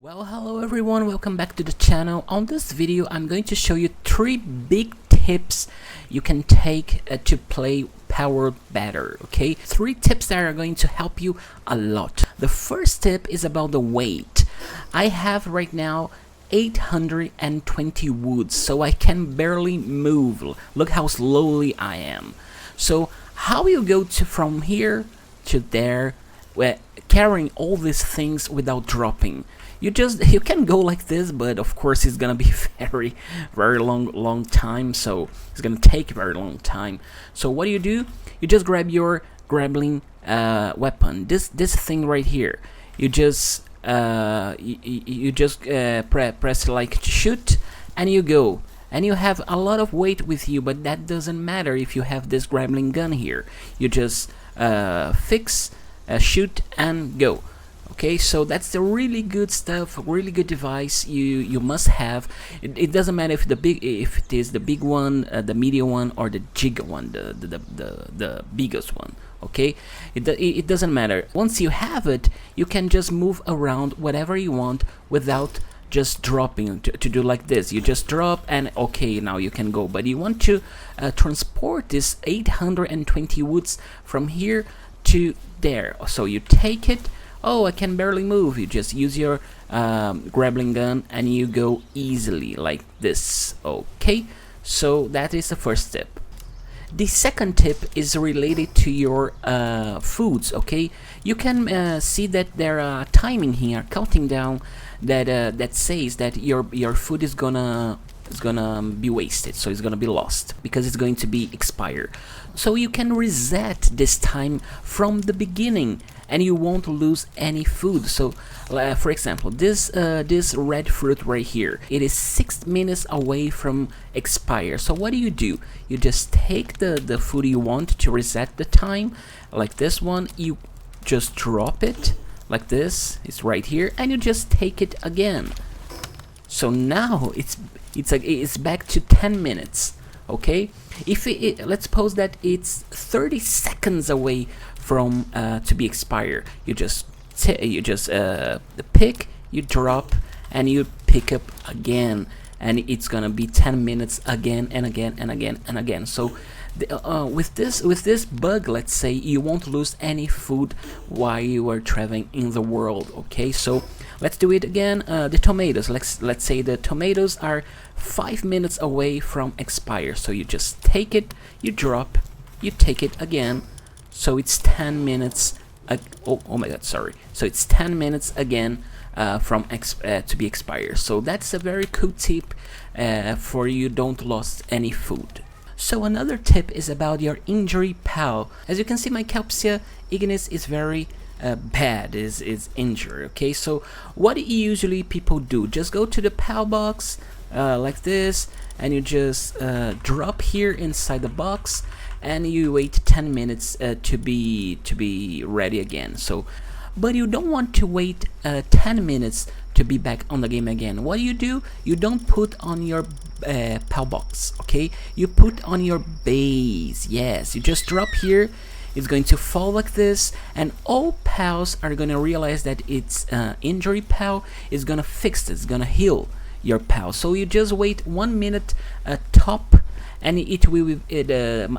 Well, hello everyone, welcome back to the channel. On this video I'm going to show you 3 big tips you can take to play Palworld better, okay? 3 tips that are going to help you a lot. The first tip is about the weight. I have right now 820 woods, so I can barely move. Look how slowly I am. So how you go from here to there, carrying all these things without dropping? You can go like this, but of course it's gonna be very long time, so it's gonna take a very long time. So what do? You just grab your grappling weapon, this thing right here. You just press like to shoot, and you go, and you have a lot of weight with you, but that doesn't matter if you have this grappling gun here. You just fix, shoot, and go. Okay, so that's the really good stuff, really good device you must have. It doesn't matter if it is the big one, the medium one, or the giga one, the biggest one. Okay, it doesn't matter. Once you have it, you can just move around whatever you want without just dropping. To do like this, you just drop and okay, now you can go. But you want to transport this 820 woods from here to there, so you take it. Oh, I can barely move. You just use your grappling gun and you go easily like this. Okay, so that is the first tip. The second tip is related to your foods. Okay, you can see that there are timing here, counting down, that says that your food is gonna be wasted, so it's gonna be lost because it's going to be expired. So you can reset this time from the beginning and you won't lose any food. So for example, this red fruit right here, it is 6 minutes away from expire. So what do? You just take the food you want to reset the time, like this one. You just drop it like this, it's right here, and you just take it again. So now it's back to 10 minutes. Okay, if let's suppose that it's 30 seconds away from to be expired, you just pick, you drop, and you pick up again, and it's gonna be 10 minutes again and again and again and again. So with this bug, let's say you won't lose any food while you are traveling in the world. Okay, so let's do it again. The tomatoes, let's say the tomatoes are 5 minutes away from expire, so you just take it, you drop, you take it again, so it's 10 minutes. Oh my god, sorry. So it's 10 minutes again from to be expired. So that's a very cool tip for you don't lose any food. So another tip is about your injury pal. As you can see, my Calpsia ignis is very bad, is injured. Okay, so what usually people do, just go to the pal box like this, and you just drop here inside the box, and you wait 10 minutes to be ready again. So but you don't want to wait 10 minutes to be back on the game again. What do? You don't put on your pal box, okay? You put on your base. Yes, you just drop here. It's going to fall like this, and all pals are gonna realize that it's injury pal is gonna fix this, gonna heal your pal. So you just wait 1 minute top, and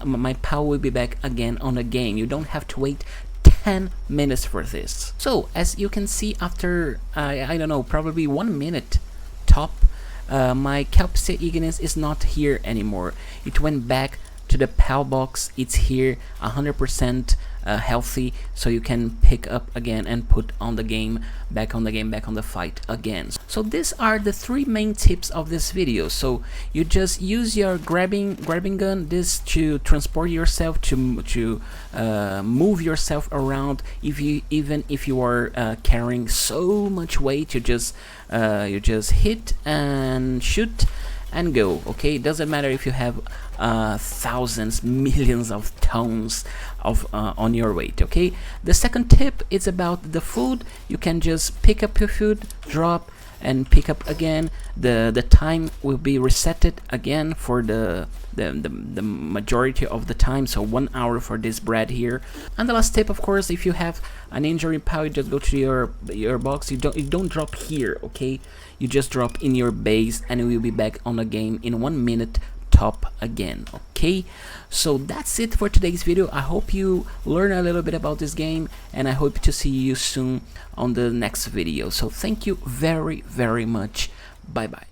my pal will be back again on the game. You don't have to wait 10 minutes for this. So as you can see, after I don't know, probably 1 minute top, my Calpsia ignis is not here anymore. It went back to the pal box. It's here 100% healthy, so you can pick up again and put on the game, back on the fight again. So these are the 3 main tips of this video. So you just use your grabbing gun, this to transport yourself, to move yourself around. Even if you are carrying so much weight, you just hit and shoot and go. Okay, it doesn't matter if you have thousands, millions of tons of on your weight. Okay, the second tip is about the food. You can just pick up your food, drop, and pick up again. The time will be resetted again for the majority of the time, so 1 hour for this bread here. And the last tip, of course, if you have an injury pile, you just go to your box. You don't drop here, okay? You just drop in your base, and we will be back on the game in 1 minute top again. Okay, so that's it for today's video. I hope you learn a little bit about this game, and I hope to see you soon on the next video. So thank you very much. Bye bye.